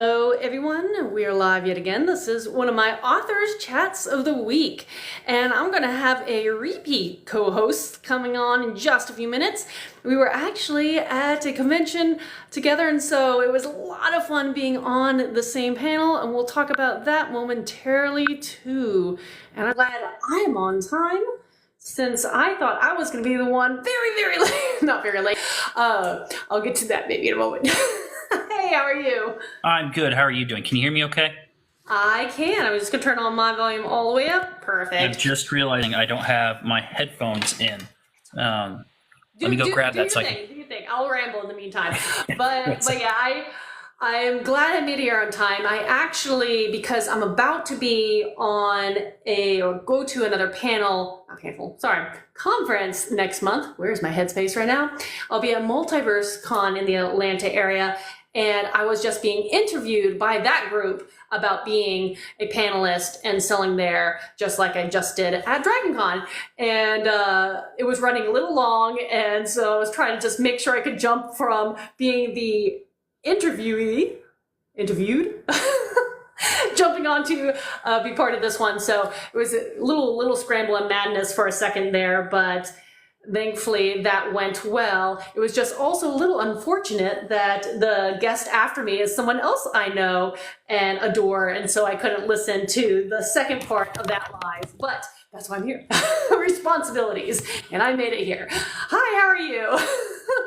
Hello, everyone. We are live yet again. This is one of my authors' chats of the week, and I'm going to have a repeat co-host coming on in just a few minutes. We were actually at a convention together, and so it was a lot of fun being on the same panel, and we'll talk about that momentarily too. And I'm glad I am on time, since I thought I was going to be the one very late. Not very late. I'll get to that maybe in a moment. Hey, how are you? I'm good. How are you doing? Can you hear me okay? I can. I was just going to turn on my volume all the way up. I'm Perfect. just realizing I don't have my headphones in. Let me go grab that Do your thing. I'll ramble in the meantime. But yeah, I'm glad I made it here on time. I actually, because I'm about to be on go to another conference next month. Where's my headspace right now? I'll be at Multiverse Con in the Atlanta area. And I was just being interviewed by that group about being a panelist and selling there, just like I just did at DragonCon. And it was running a little long, and so I was trying to just make sure I could jump from being the interviewed, jumping on to be part of this one. So it was a little scramble and madness for a second there, but thankfully that went well. It was just also a little unfortunate that the guest after me is someone else I know and adore, and so I couldn't listen to the second part of that live, but that's why I'm here. Responsibilities, and I made it here. Hi, how are you?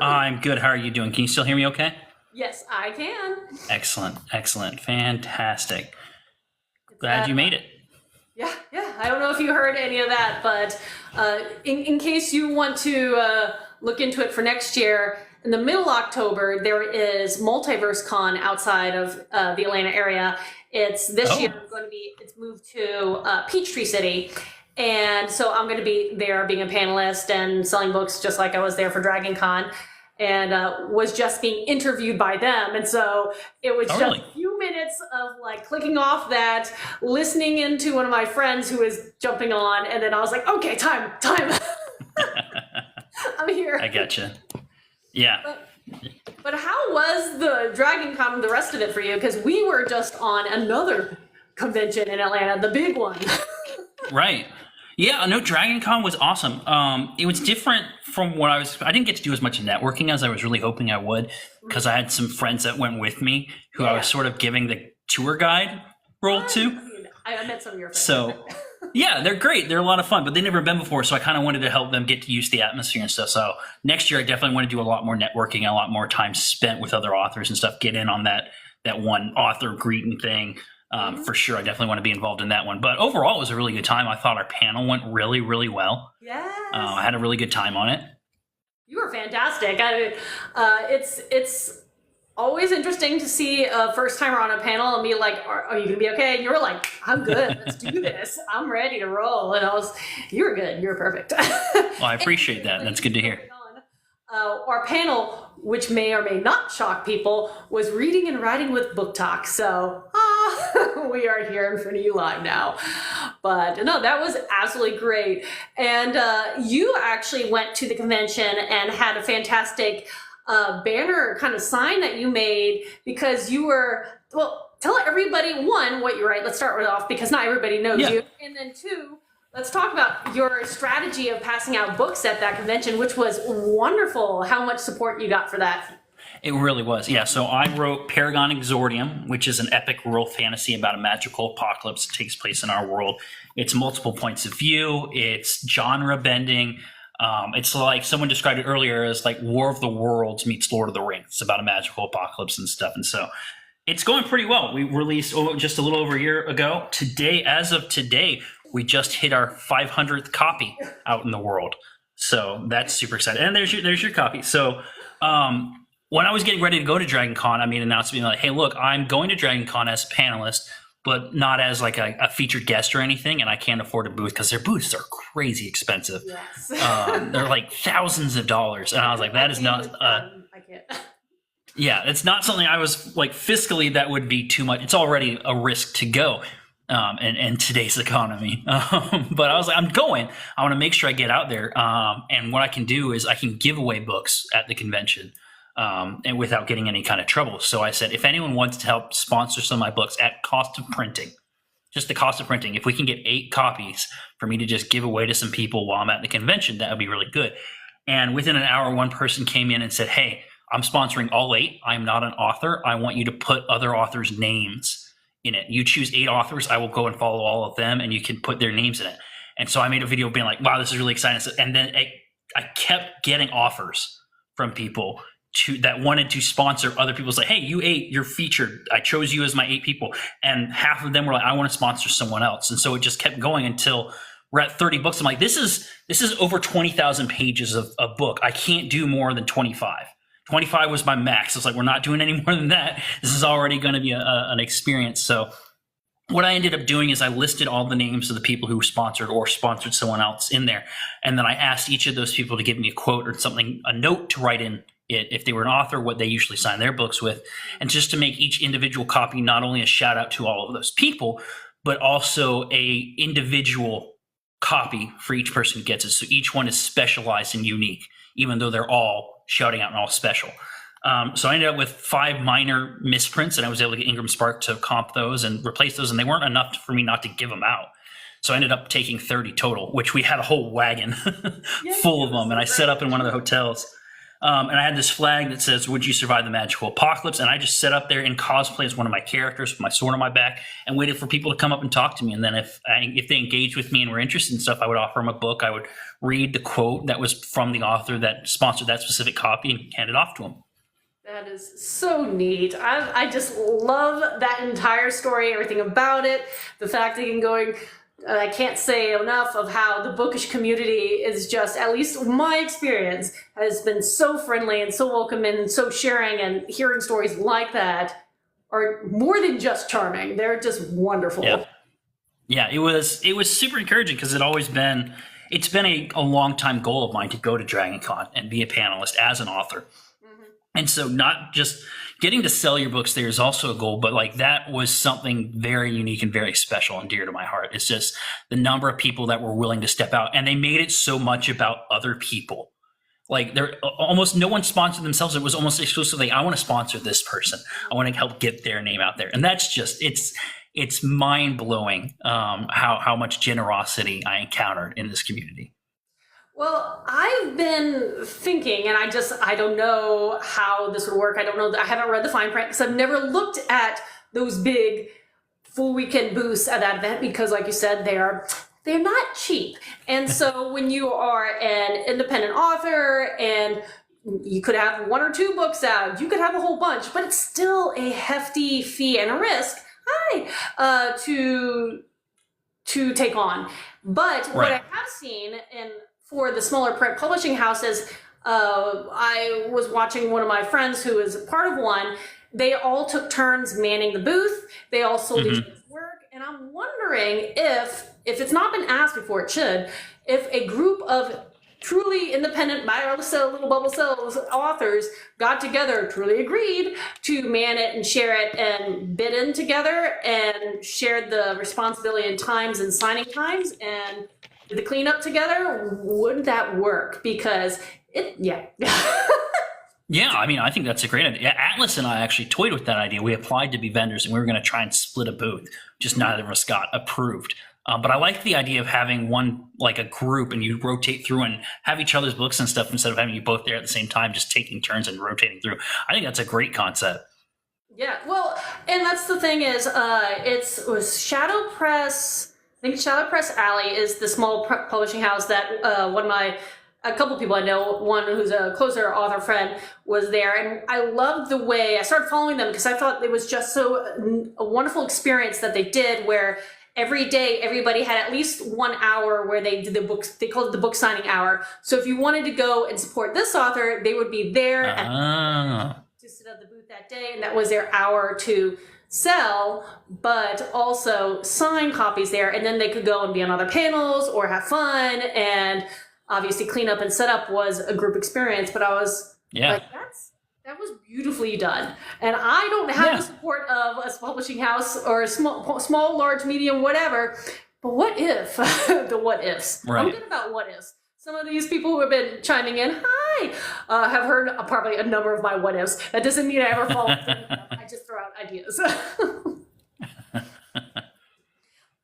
I'm good. How are you doing? Can you still hear me okay? Yes, I can. Excellent. Fantastic. Glad you made it. Yeah. I don't know if you heard any of that, but in case you want to look into it for next year, in the middle of October, there is Multiverse Con outside of the Atlanta area. It's this year it's moved to Peachtree City. And so I'm going to be there being a panelist and selling books just like I was there for DragonCon, and was just being interviewed by them. And so it was just a few minutes of like clicking off that, listening into one of my friends who was jumping on, and then I was like, okay, time. I'm here. I gotcha. Yeah. But how was the DragonCon and the rest of it for you? Because we were just on another convention in Atlanta, the big one. Right. Yeah, no, DragonCon was awesome. It was different from what I didn't get to do as much networking as I was really hoping I would, because I had some friends that went with me who I was sort of giving the tour guide role to. I met some of your friends. So, yeah, they're great. They're a lot of fun, but they've never been before, so I kind of wanted to help them get to use the atmosphere and stuff. So next year, I definitely want to do a lot more networking and a lot more time spent with other authors and stuff, get in on that one author greeting thing. For sure, I definitely want to be involved in that one. But overall, it was a really good time. I thought our panel went really well. Yes. I had a really good time on it. You were fantastic. It's always interesting to see a first timer on a panel and be like, are you going to be okay? And you were like, I'm good. Let's do this. I'm ready to roll. And you were good. You were perfect. Well, I appreciate that. That's good to hear. Our panel, which may or may not shock people, was reading and writing with book talk. So we are here in front of you live now. But no, that was absolutely great. And you actually went to the convention and had a fantastic banner kind of sign that you made, because you were, tell everybody, one, what you write. Let's start with off, because not everybody knows you. And then two, let's talk about your strategy of passing out books at that convention, which was wonderful. How much support you got for that? It really was. Yeah, so I wrote Paragon Exordium, which is an epic rural fantasy about a magical apocalypse that takes place in our world. It's multiple points of view. It's genre bending. It's like someone described it earlier as like War of the Worlds meets Lord of the Rings. It's about a magical apocalypse and stuff. And so it's going pretty well. We released just a little over a year ago. As of today, we just hit our 500th copy out in the world. So that's super exciting. And there's your copy. So when I was getting ready to go to DragonCon, I made an announcement like, hey, look, I'm going to DragonCon as a panelist, but not as like a featured guest or anything. And I can't afford a booth because their booths are crazy expensive. Yes. They're like thousands of dollars. And I was like, that is not... I can't. Yeah, it's not something I was like fiscally that would be too much. It's already a risk to go. In today's economy. But I was like, I'm going. I want to make sure I get out there. And what I can do is I can give away books at the convention. and without getting any kind of trouble. So I said, if anyone wants to help sponsor some of my books at cost of printing, just the cost of printing, if we can get 8 copies for me to just give away to some people while I'm at the convention, that would be really good. And within an hour, one person came in and said, hey, I'm sponsoring all 8. I'm not an author. I want you to put other authors' names in it. You choose 8 authors. I will go and follow all of them, and you can put their names in it. And so I made a video being like, wow, this is really exciting. And then I kept getting offers from people that wanted to sponsor other people. It's like, hey, you 8, you're featured. I chose you as my 8 people. And half of them were like, I want to sponsor someone else. And so it just kept going until we're at 30 books. I'm like, this is over 20,000 pages of a book. I can't do more than 25. 25 was my max. It's like, we're not doing any more than that. This is already going to be an experience. So what I ended up doing is I listed all the names of the people who sponsored or sponsored someone else in there. And then I asked each of those people to give me a quote or something, a note to write in it, if they were an author, what they usually sign their books with, and just to make each individual copy not only a shout out to all of those people, but also a individual copy for each person who gets it. So each one is specialized and unique, even though they're all shouting out and all special. So I ended up with 5 minor misprints, and I was able to get Ingram Spark to comp those and replace those, and they weren't enough for me not to give them out. So I ended up taking 30 total, which we had a whole wagon full of them, and I set up in one of the hotels. And I had this flag that says, would you survive the magical apocalypse? And I just set up there in cosplay as one of my characters with my sword on my back and waited for people to come up and talk to me. And then if they engaged with me and were interested in stuff, I would offer them a book. I would read the quote that was from the author that sponsored that specific copy and hand it off to them. That is so neat. I just love that entire story, everything about it. The fact that you can going, I can't say enough of how the bookish community is just, at least my experience, has been so friendly and so welcoming and so sharing, and hearing stories like that are more than just charming. They're just wonderful. Yeah, it was super encouraging because it's been a long time goal of mine to go to DragonCon and be a panelist as an author. And so not just getting to sell your books there is also a goal, but like that was something very unique and very special and dear to my heart. It's just the number of people that were willing to step out, and they made it so much about other people. Like there almost no one sponsored themselves. It was almost exclusively, I want to sponsor this person. I want to help get their name out there. And that's just, it's mind blowing how much generosity I encountered in this community. Well, I've been thinking, and I don't know how this would work. I don't know. I haven't read the fine print because I've never looked at those big full weekend booths at that event because, like you said, they're not cheap. And so when you are an independent author and you could have 1 or 2 books out, you could have a whole bunch, but it's still a hefty fee and a risk to take on. But what I have seen for the smaller print publishing houses, I was watching one of my friends who is a part of one. They all took turns manning the booth. They all sold each other's work. And I'm wondering if it's not been asked before, it should, if a group of truly independent buy or sell little bubble sales authors got together, truly agreed to man it and share it and bid in together and shared the responsibility and times and signing times and did the cleanup together, would that work? Because yeah, I mean, I think that's a great idea. Atlas and I actually toyed with that idea. We applied to be vendors, and we were going to try and split a booth. Just neither of us got approved. But I like the idea of having one, like a group, and you rotate through and have each other's books and stuff instead of having you both there at the same time, just taking turns and rotating through. I think that's a great concept. Yeah, well, and that's the thing is, it was Shadow Press. I think Shadow Press Alley is the small publishing house that a couple people I know, one who's a closer author friend, was there. And I loved the way I started following them because I thought it was just so a wonderful experience that they did, where every day everybody had at least 1 hour where they did the books. They called it the book signing hour. So if you wanted to go and support this author, they would be there to sit at the booth that day, and that was their hour to sell, but also sign copies there, and then they could go and be on other panels or have fun. And obviously cleanup and setup was a group experience, but I was like, that was beautifully done. And I don't have the support of a publishing house or a small, large, medium, whatever, but what if? The what ifs. Right. I'm good about what ifs. Some of these people who have been chiming in, hi, have heard probably a number of my what ifs. That doesn't mean I ever follow them. I just throw out ideas.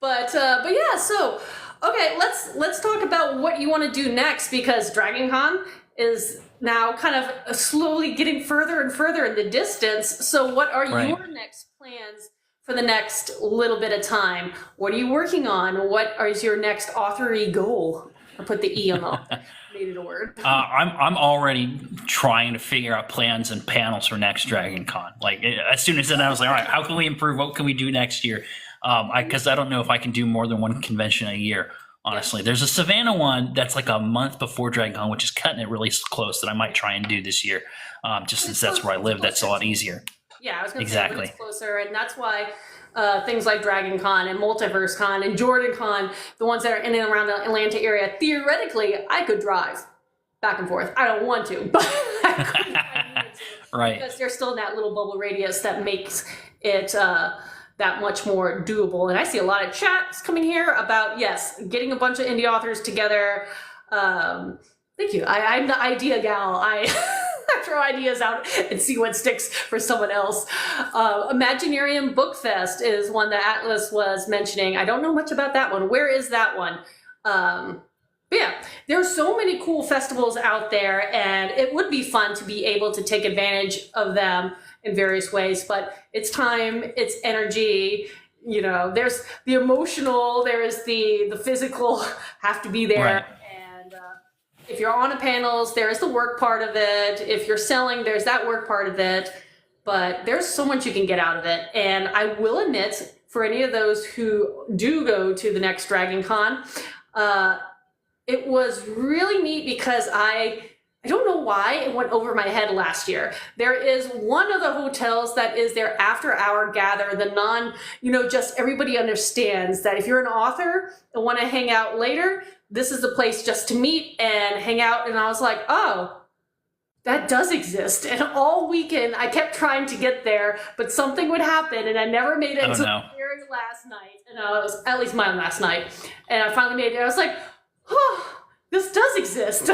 But yeah, so okay, let's talk about what you want to do next, because Dragon Con is now kind of slowly getting further and further in the distance. So what are your next plans for the next little bit of time? What are you working on? What is your next authory goal? I put the E on the made it a word. I'm already trying to figure out plans and panels for next Dragon Con. Like as soon as then I was like, all right, how can we improve? What can we do next year? Because I don't know if I can do more than one convention a year. Honestly, there's a Savannah one that's like a month before Dragon Con, which is cutting it really close, that I might try and do this year. Just since that's where I live, that's a lot easier. Yeah, I was going to say it's closer, and that's why things like Dragon Con and Multiverse Con and Jordan Con, the ones that are in and around the Atlanta area, theoretically, I could drive back and forth. I don't want to, but I could if I needed to. Right. Because they're still in that little bubble radius that makes it that much more doable. And I see a lot of chats coming here about, yes, getting a bunch of indie authors together. Thank you. I'm the idea gal. I throw ideas out and see what sticks for someone else. Imaginarium Book Fest is one that Atlas was mentioning. I don't know much about that one. Where is that one? But yeah, there's so many cool festivals out there, and it would be fun to be able to take advantage of them in various ways. But it's time, it's energy. You know, there's the emotional, there's the physical have to be there. Right. If you're on a panels, there's the work part of it. If you're selling, there's that work part of it. But there's so much you can get out of it. And I will admit, for any of those who do go to the next Dragon Con, it was really neat because I don't know why it went over my head last year. There is one of the hotels that is their after hour gather, the non, just everybody understands that if you're an author and want to hang out later, this is the place just to meet and hang out. And I was like, oh, that does exist. And all weekend I kept trying to get there, but something would happen and I never made it until the very last night. And I was, at least my last night. And I finally made it. I was like, oh, this does exist.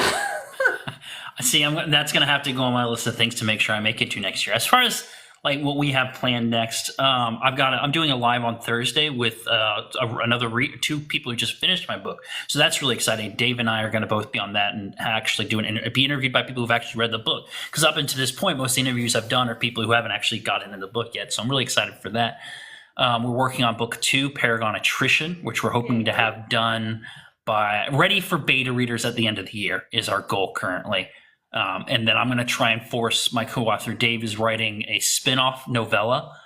See, that's going to have to go on my list of things to make sure I make it to next year. As far as like what we have planned next, I'm doing a live on Thursday with two people who just finished my book. So that's really exciting. Dave and I are going to both be on that and actually be interviewed by people who've actually read the book. Because up until this point, most of the interviews I've done are people who haven't actually gotten into the book yet. So I'm really excited for that. We're working on book 2, Paragon Attrition, which we're hoping to have done ready for beta readers at the end of the year is our goal currently. And then I'm going to try and force my co-author Dave is writing a spin-off novella,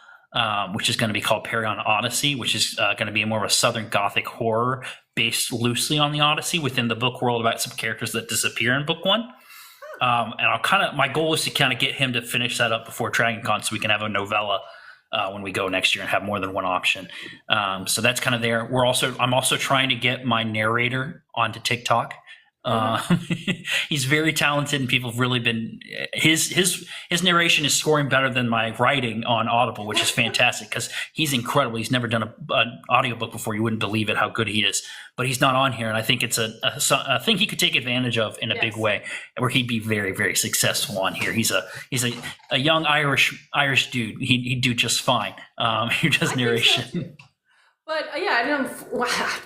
which is going to be called Paragon Odyssey, which is going to be more of a Southern Gothic horror based loosely on the Odyssey within the book world about some characters that disappear in book 1. And my goal is to kind of get him to finish that up before Dragon Con so we can have a novella when we go next year and have more than one option. So that's kind of there. I'm also trying to get my narrator onto TikTok. He's very talented and people have really been his narration is scoring better than my writing on Audible, which is fantastic because he's incredible. He's never done an audiobook before. You wouldn't believe it how good he is, but he's not on here, and I think it's a thing he could take advantage of in a big way where he'd be very, very successful on here. He's a young Irish dude. He'd do just fine. He does narration. But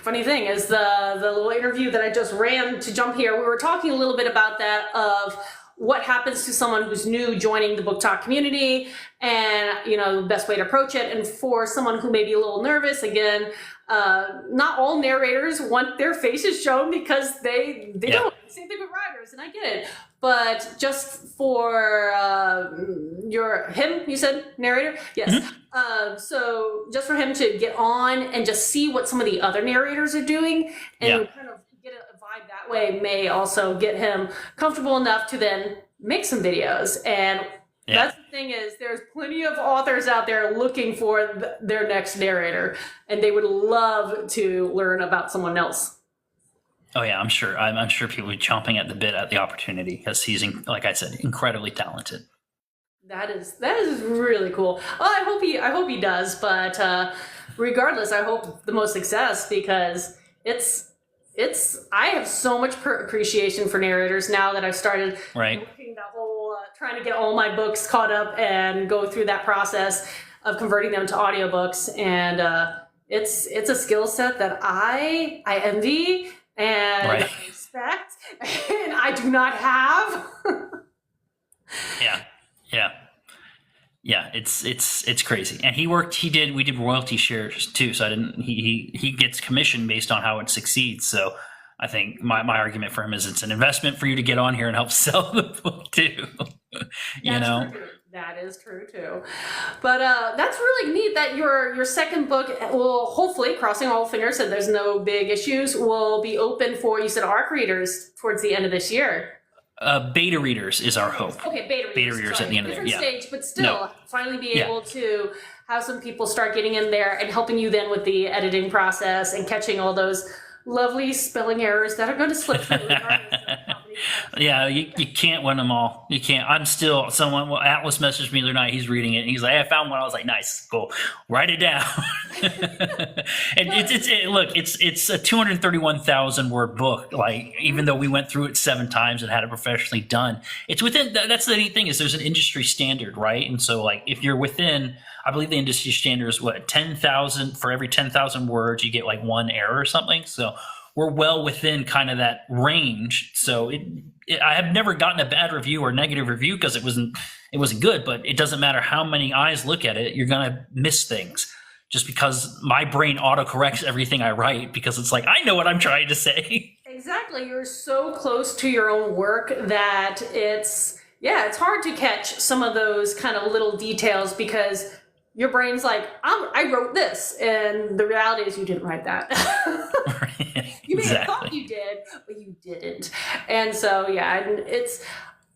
funny thing is the little interview that I just ran to jump here, we were talking a little bit about that of what happens to someone who's new joining the book talk community and, the best way to approach it. And for someone who may be a little nervous, again, not all narrators want their faces shown because they don't. Same thing with writers, and I get it. But just for you said narrator? Yes. Mm-hmm. So just for him to get on and just see what some of the other narrators are doing and kind of get a vibe that way may also get him comfortable enough to then make some videos. And that's the thing is there's plenty of authors out there looking for their next narrator, and they would love to learn about someone else. Oh yeah, I'm sure. I'm sure people are chomping at the bit at the opportunity because he's, like I said, incredibly talented. That is really cool. Well, I hope he does. But regardless, I hope the most success because it's I have so much appreciation for narrators now that I've started Right. working that whole trying to get all my books caught up and go through that process of converting them to audiobooks. And it's a skill set that I envy and Right. I respect, and I do not have. Yeah, it's crazy. And we did royalty shares too. So he gets commission based on how it succeeds. So I think my argument for him is it's an investment for you to get on here and help sell the book too. True. That is true too. But that's really neat that your second book will hopefully, crossing all fingers that there's no big issues, will be open for, you said, ARC readers towards the end of this year. Beta readers is our hope. Okay, beta readers at the end of the year. Different stage, but still finally be able to have some people start getting in there and helping you then with the editing process and catching all those lovely spelling errors that are going to slip through. Yeah, you can't win them all. You can't. Atlas messaged me the other night. He's reading it, and he's like, "Hey, I found one." I was like, "Nice, cool. Write it down." And it's a 231,000 word book. Like, even though we went through it 7 times and had it professionally done, it's within. That's the neat thing, is there's an industry standard, right? And so, like, if you're within, I believe the industry standard is 10,000 for every 10,000 words, you get like 1 error or something. So we're well within kind of that range. So I have never gotten a bad review or negative review because it wasn't good, but it doesn't matter how many eyes look at it, you're going to miss things just because my brain autocorrects everything I write, because it's like, I know what I'm trying to say. Exactly. You're so close to your own work that it's hard to catch some of those kind of little details, because your brain's like, I wrote this, and the reality is you didn't write that. You may have thought you did, but you didn't. And so,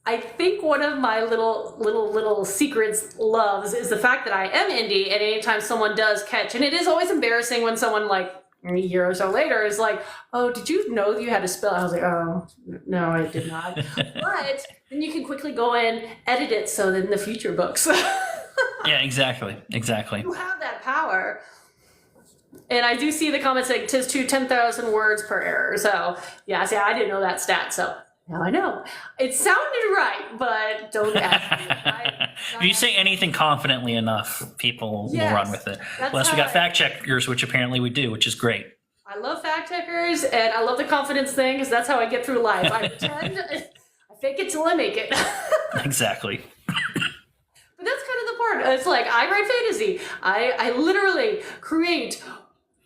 I think one of my little secrets loves is the fact that I am indie, and anytime someone does catch, and it is always embarrassing when someone, like, a year or so later is like, "Oh, did you know you had to spell?" I was like, "Oh, no, I did not." But then you can quickly go in, edit it, so that in the future books. Yeah, exactly. You have that power. And I do see the comments saying 'tis to 10,000 words per error. So I didn't know that stat. So now I know. It sounded right, but don't ask me. If you say anything confidently enough, people will run with it. Unless we got fact checkers, which apparently we do, which is great. I love fact checkers, and I love the confidence thing, because that's how I get through life. I pretend, I fake it till I make it. Exactly. But that's kind of the part. It's like, I write fantasy. I literally create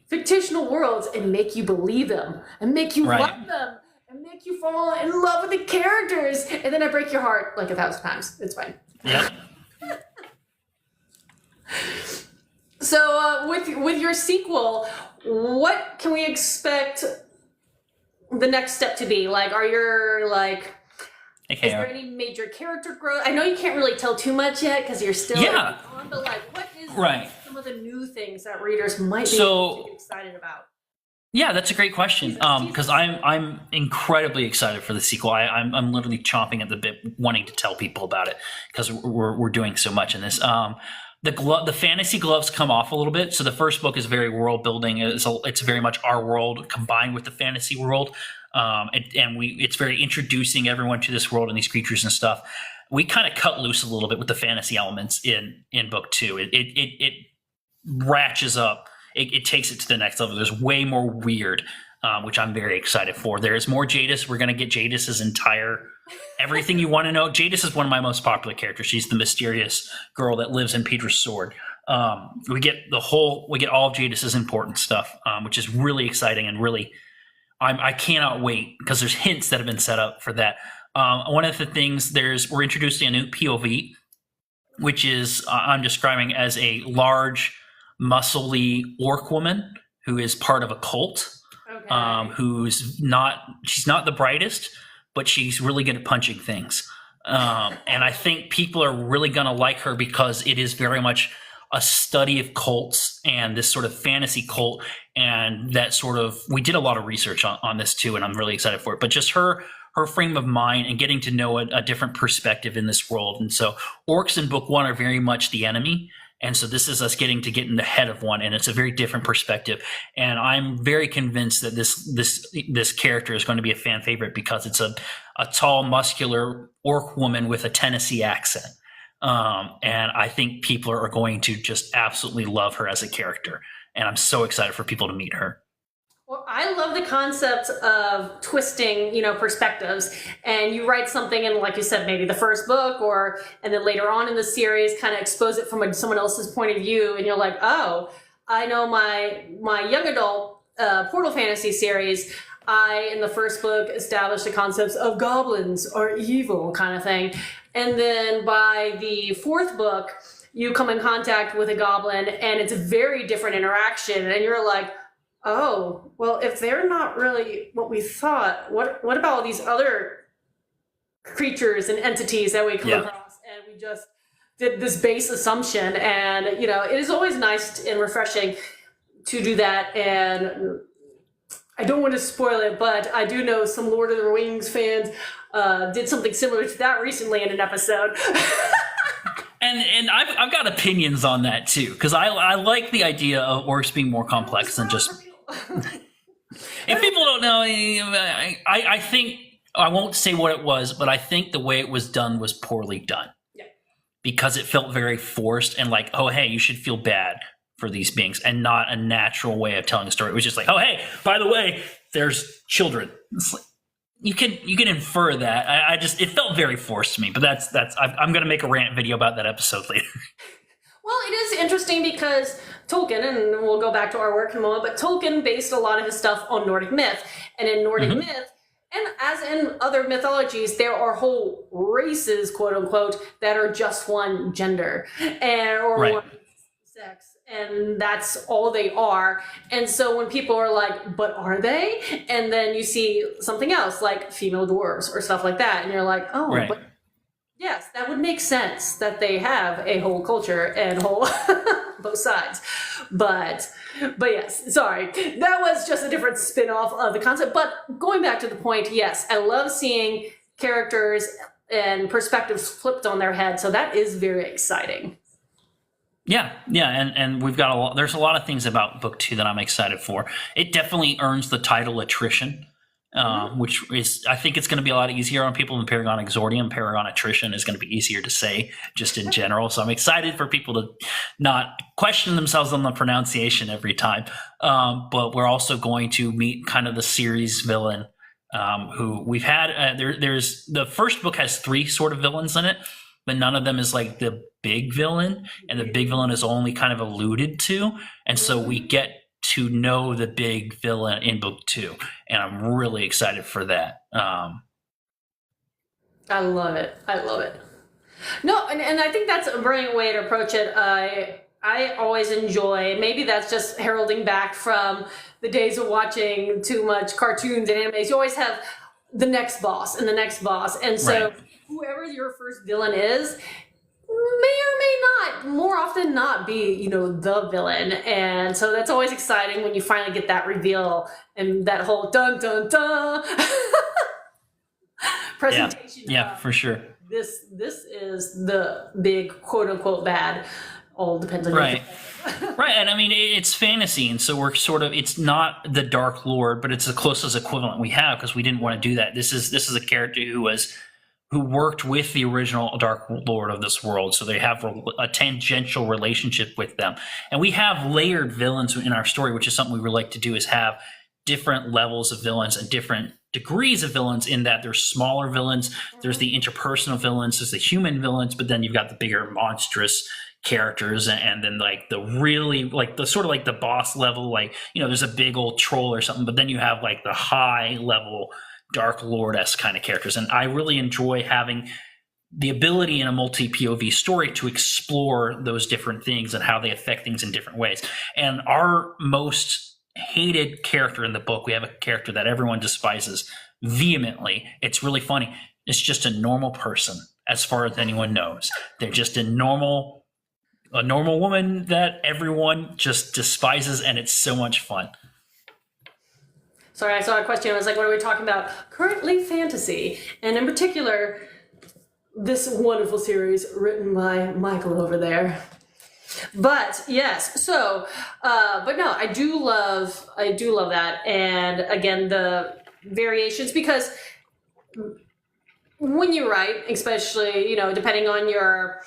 fictional worlds and make you believe them, and make you love them, and make you fall in love with the characters, and then I break your heart like 1,000 times. It's fine. Yep. So with your sequel, what can we expect the next step to be? Like, are your, like, is there any major character growth? I know you can't really tell too much yet because you're still on, but, like, what is some of the new things that readers might be excited about? Yeah, that's a great question. Because I'm incredibly excited for the sequel. I'm literally chomping at the bit, wanting to tell people about it, because we're doing so much in this. The fantasy gloves come off a little bit. So the first book is very world building. It's very much our world combined with the fantasy world. It's very introducing everyone to this world and these creatures and stuff. We kind of cut loose a little bit with the fantasy elements in book 2. It ratchets up. It takes it to the next level. There's way more weird, which I'm very excited for. There's more Jadis. We're going to get Jadis's entire everything you want to know. Jadis is one of my most popular characters. She's the mysterious girl that lives in Peter's sword. We get all of Jadis's important stuff, which is really exciting, and really, I cannot wait, because there's hints that have been set up for that. One of the things we're introducing a new POV, which is I'm describing as a large, muscly orc woman who is part of a cult. Okay. She's not the brightest, but she's really good at punching things. And I think people are really going to like her, because it is very much a study of cults and this sort of fantasy cult, and that sort of, we did a lot of research on this too, and I'm really excited for it. But just her frame of mind and getting to know a different perspective in this world. And so orcs in book 1 are very much the enemy, And so this is us getting in the head of one, and it's a very different perspective. And I'm very convinced that this character is going to be a fan favorite because it's a tall, muscular orc woman with a Tennessee accent. And I think people are going to just absolutely love her as a character. And I'm so excited for people to meet her. Well, I love the concept of twisting, perspectives. And you write something in, like you said, maybe the first book, and then later on in the series, kind of expose it from someone else's point of view, and you're like, oh, I know my young adult Portal Fantasy series. In the first book, established the concepts of goblins are evil kind of thing. And then by the fourth book, you come in contact with a goblin, and it's a very different interaction. And you're like, oh, well, if they're not really what we thought, what about all these other creatures and entities that we come across? And we just did this base assumption. And, it is always nice and refreshing to do that. And I don't want to spoil it, but I do know some Lord of the Rings fans did something similar to that recently in an episode. And I've got opinions on that too, because I like the idea of orcs being more complex than just. If people don't know, I think I won't say what it was, but I think the way it was done was poorly done. Yeah. Because it felt very forced and like, oh hey, you should feel bad for these beings, and not a natural way of telling a story. It was just like, oh hey, by the way, there's children. It's like, you can infer that. It felt very forced to me, but that's I'm going to make a rant video about that episode later. Well, it is interesting because Tolkien, and we'll go back to our work in a moment, but Tolkien based a lot of his stuff on Nordic myth. And in Nordic myth, and as in other mythologies, there are whole races, quote unquote, that are just one gender or one sex. And that's all they are. And so when people are like, but are they? And then you see something else like female dwarves or stuff like that. And you're like, oh, but yes, that would make sense that they have a whole culture and whole both sides. But yes, sorry. That was just a different spin-off of the concept. But going back to the point, yes, I love seeing characters and perspectives flipped on their head. So that is very exciting. Yeah, and we've got there's a lot of things about book 2 that I'm excited for. It definitely earns the title Attrition, which is, I think it's going to be a lot easier on people than Paragon Exordium. Paragon Attrition is going to be easier to say just in general. So I'm excited for people to not question themselves on the pronunciation every time. But we're also going to meet kind of the series villain who we've had. There's the first book has 3 sort of villains in it, but none of them is like the big villain, and the big villain is only kind of alluded to. And so we get to know the big villain in book 2, and I'm really excited for that. I love it. No, and I think that's a brilliant way to approach it. I always enjoy, maybe that's just heralding back from the days of watching too much cartoons and animes. You always have the next boss and the next boss. And so whoever your first villain is may or may not, more often not be, the villain. And so that's always exciting when you finally get that reveal and that whole dun dun dun presentation. Yeah, for sure. This is the big quote unquote bad. All depends on right. Right, and I mean it's fantasy, and so we're sort of, it's not the Dark Lord, but it's the closest equivalent we have because we didn't want to do that. This is a character who worked with the original Dark Lord of this world, so they have a tangential relationship with them. And we have layered villains in our story, which is something we would like to do, is have different levels of villains and different degrees of villains, in that there's smaller villains, there's the interpersonal villains, there's the human villains, but then you've got the bigger monstrous characters, and then like the really like the sort of like the boss level, like there's a big old troll or something, but then you have like the high level Dark Lord-esque kind of characters. And I really enjoy having the ability in a multi-POV story to explore those different things and how they affect things in different ways. And our most hated character in the book, we have a character that everyone despises vehemently. It's really funny. It's just a normal person, as far as anyone knows. They're just a normal woman that everyone just despises, and it's so much fun. Sorry, I saw a question. I was like, what are we talking about? Currently fantasy. And in particular, this wonderful series written by Mikel over there. But yes, so but no, I do love that, and again the variations, because when you write, especially, you know, depending on your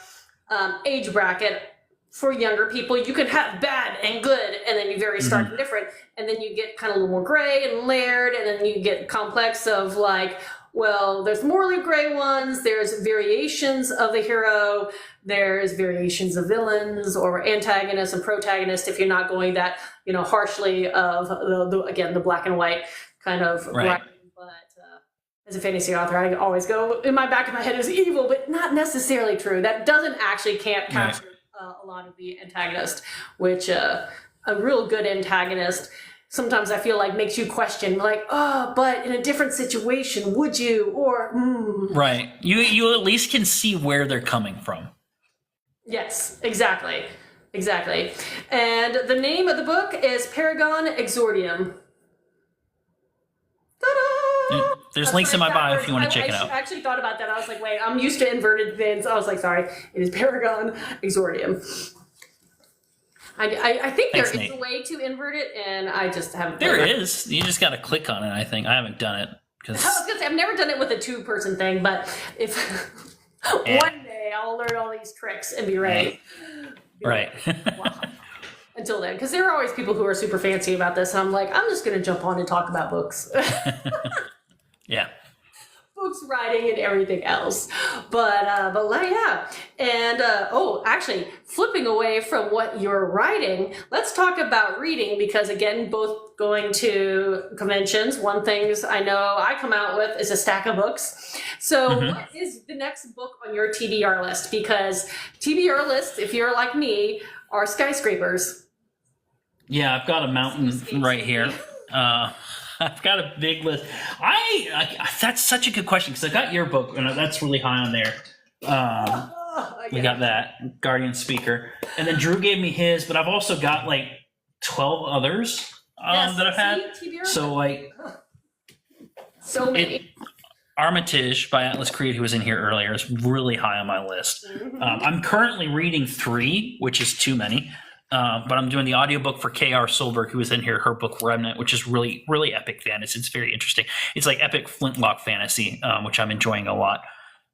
age bracket, for younger people, you can have bad and good, and then you vary stark and different, and then you get kind of a little more gray and layered, and then you get complex of like, well, there's morally gray ones, there's variations of the hero, there's variations of villains or antagonists and protagonists, if you're not going that, you know, harshly of again, the black and white kind of writing. But as a fantasy author, I always go, in my back of my head is evil, but not necessarily true. That doesn't actually can't capture a lot of the antagonist, which a real good antagonist sometimes I feel like makes you question, like, oh, but in a different situation, would you? Or right, you at least can see where they're coming from. Yes, exactly. And the name of the book is Paragon Exordium. Ta-da! There's links in my bio if you want to check it out. I actually thought about that. I was like, wait, I'm used to inverted things. I was like, sorry, it is Paragon Exordium. I think there is a way to invert it, and I just haven't. There is. You just got to click on it, I think. I haven't done it. I was going to say, I've never done it with a 2-person thing, but if one day I'll learn all these tricks and be ready. Right. Wow. Until then, because there are always people who are super fancy about this, and I'm like, I'm just going to jump on and talk about books. Yeah. Books, writing, and everything else. But yeah. And actually, flipping away from what you're writing, let's talk about reading, because again, both going to conventions, one things I know I come out with is a stack of books. So what is the next book on your TBR list? Because TBR lists, if you're like me, are skyscrapers. Yeah, I've got a mountain right here. I've got a big list. That's such a good question, because I got your book, and that's really high on there. We got that Guardian Speaker, and then Drew gave me his, but I've also got like 12 others that I've had. So like, so many. Armitage by Atlas Creed, who was in here earlier, is really high on my list. I'm currently reading 3, which is too many. But I'm doing the audiobook for K.R. Solberg, who was in here, her book Remnant, which is really, really epic fantasy. It's very interesting. It's like epic flintlock fantasy, which I'm enjoying a lot.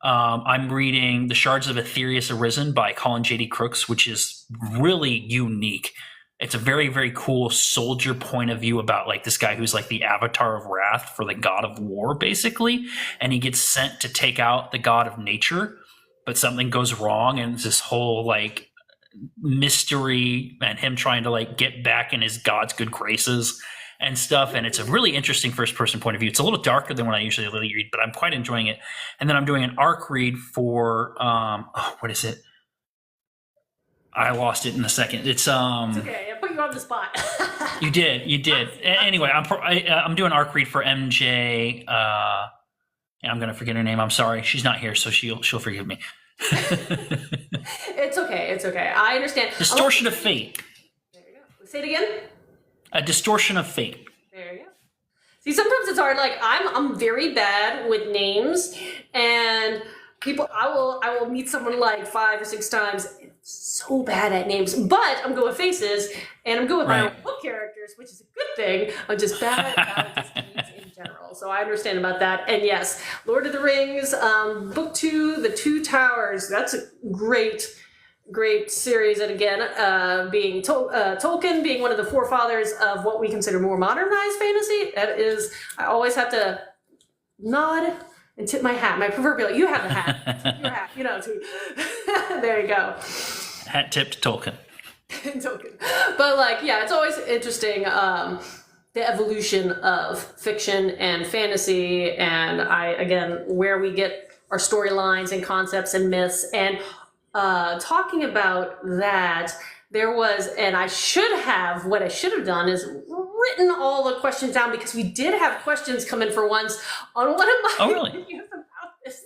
I'm reading The Shards of Aetherius Arisen by Colin J.D. Crooks, which is really unique. It's a very, very cool soldier point of view about like this guy who's like the avatar of wrath for the god of war, basically. And he gets sent to take out the god of nature, but something goes wrong, and it's this whole like mystery and him trying to like get back in his god's good graces and stuff. And it's a really interesting first person point of view. It's a little darker than what I usually read, but I'm quite enjoying it. And then I'm doing an arc read for what is it? I lost it in a second. It's okay. I put you on the spot. You did. Anyway, I'm doing arc read for MJ. And I'm gonna forget her name. I'm sorry, she's not here, so she'll forgive me. It's okay. I understand. Distortion of Fate. There you go. Say it again. A Distortion of Fate. There you go. See, sometimes it's hard. Like I'm very bad with names, and people. I will meet someone like 5 or 6 times. So bad at names, but I'm good with faces, and I'm good with my own book characters, which is a good thing. I'm just bad at names in general, so I understand about that. And yes, Lord of the Rings, book 2, The Two Towers. That's a great series, and again, being Tolkien being one of the forefathers of what we consider more modernized fantasy. That is, I always have to nod and tip my hat, my proverbial. You have the hat, your hat, you know. There you go. Hat tip to Tolkien. Tolkien. But like, yeah, it's always interesting, the evolution of fiction and fantasy, and where we get our storylines and concepts and myths. And talking about that, there was, and what I should have done is written all the questions down, because we did have questions come in for once on one of my videos about this.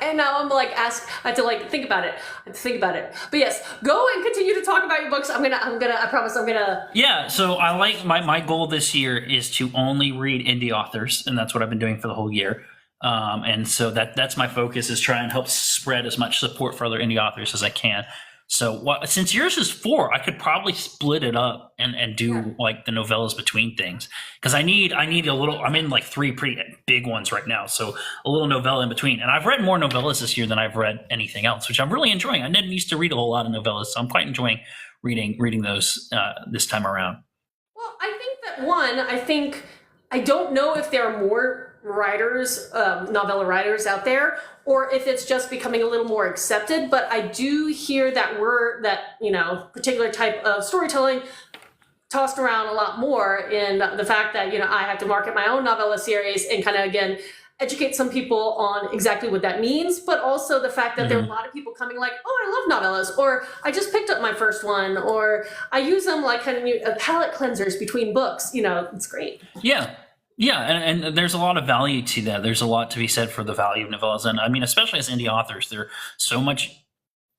And now I'm like, I have to think about it. But yes, go and continue to talk about your books. I promise I'm gonna. Yeah, so I like my goal this year is to only read indie authors, and that's what I've been doing for the whole year. And so that's my focus, is try and help spread as much support for other indie authors as I can. So since yours is 4, I could probably split it up and do like the novellas between things, because I need a little. I'm in like 3 pretty big ones right now, so a little novella in between. And I've read more novellas this year than I've read anything else, which I'm really enjoying. I didn't used to read a whole lot of novellas, so I'm quite enjoying reading those this time around. Well, I think I don't know if there are more writers, novella writers out there, or if it's just becoming a little more accepted. But I do hear that particular type of storytelling tossed around a lot more, in the fact that, I have to market my own novella series and kind of, again, educate some people on exactly what that means, but also the fact that there are a lot of people coming like, oh, I love novellas, or I just picked up my first one, or I use them like kind of palate cleansers between books. It's great. Yeah. Yeah, and there's a lot of value to that. There's a lot to be said for the value of novellas. And I mean, especially as indie authors, they're so much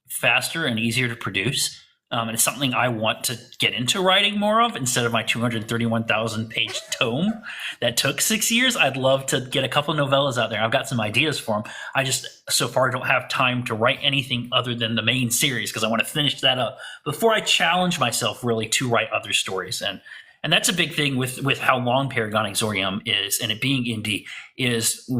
faster and easier to produce. And it's something I want to get into writing more of instead of my 231,000 page tome that took 6 years. I'd love to get a couple of novellas out there. I've got some ideas for them. I just so far don't have time to write anything other than the main series, because I want to finish that up before I challenge myself really to write other stories. And that's a big thing with how long Paragon Exordium is, and it being indie, is